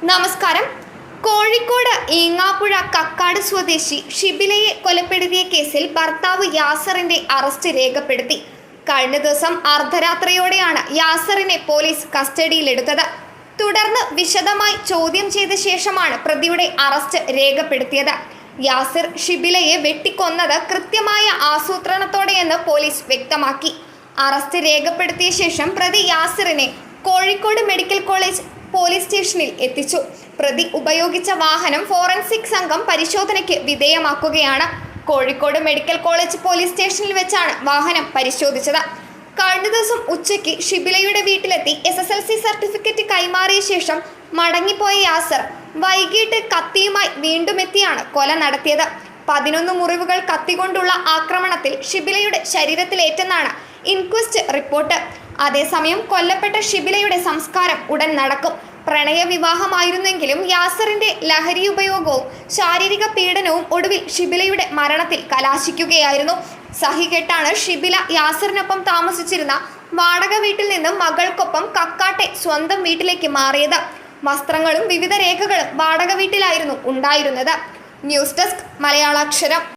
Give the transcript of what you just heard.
നമസ്കാരം. കോഴിക്കോട് ഈങ്ങാപ്പുഴ കക്കാട് സ്വദേശി ഷിബിലയെ കൊലപ്പെടുത്തിയ കേസിൽ ഭർത്താവ് യാസറിന്റെ അറസ്റ്റ് രേഖപ്പെടുത്തി. കഴിഞ്ഞ ദിവസം അർദ്ധരാത്രിയോടെയാണ് യാസറിനെ പോലീസ് കസ്റ്റഡിയിലെടുത്തത്. തുടർന്ന് വിശദമായി ചോദ്യം ചെയ്ത ശേഷമാണ് പ്രതിയുടെ അറസ്റ്റ് രേഖപ്പെടുത്തിയത്. യാസിർ ഷിബിലയെ വെട്ടിക്കൊന്നത് കൃത്യമായ ആസൂത്രണത്തോടെയെന്ന് പോലീസ് വ്യക്തമാക്കി. അറസ്റ്റ് രേഖപ്പെടുത്തിയ ശേഷം പ്രതി യാസിറിനെ കോഴിക്കോട് മെഡിക്കൽ കോളേജ് പോലീസ് സ്റ്റേഷനിൽ എത്തിച്ചു. പ്രതി ഉപയോഗിച്ച വാഹനം ഫോറൻസിക് സംഘം പരിശോധനയ്ക്ക് വിധേയമാക്കുകയാണ്. കോഴിക്കോട് മെഡിക്കൽ കോളേജ് പോലീസ് സ്റ്റേഷനിൽ വെച്ചാണ് വാഹനം പരിശോധിച്ചത്. കഴിഞ്ഞ ദിവസം ഉച്ചയ്ക്ക് ഷിബിലയുടെ വീട്ടിലെത്തി SSLC സർട്ടിഫിക്കറ്റ് കൈമാറിയ ശേഷം മടങ്ങിപ്പോയ യാസർ വൈകിട്ട് കത്തിയുമായി വീണ്ടും എത്തിയാണ് കൊല നടത്തിയത്. 11 മുറിവുകൾ കത്തികൊണ്ടുള്ള ആക്രമണത്തിൽ ഷിബിലയുടെ ശരീരത്തിലേറ്റെന്നാണ് ഇൻക്വസ്റ്റ് റിപ്പോർട്ട്. അതേസമയം കൊല്ലപ്പെട്ട ഷിബിലയുടെ സംസ്കാരം ഉടൻ നടക്കും. പ്രണയവിവാഹമായിരുന്നെങ്കിലും യാസറിന്റെ ലഹരി ഉപയോഗവും ശാരീരിക പീഡനവും ഒടുവിൽ ഷിബിലയുടെ മരണത്തിൽ കലാശിക്കുകയായിരുന്നു. സഹികെട്ടാണ് ഷിബില യാസറിനൊപ്പം താമസിച്ചിരുന്ന വാടക വീട്ടിൽ നിന്നും മകൾക്കൊപ്പം കക്കാട്ടെ സ്വന്തം വീട്ടിലേക്ക് മാറിയത്. വസ്ത്രങ്ങളും വിവിധ രേഖകളും വാടക വീട്ടിലായിരുന്നു ഉണ്ടായിരുന്നത്. News desk മലയാളാക്ഷരം.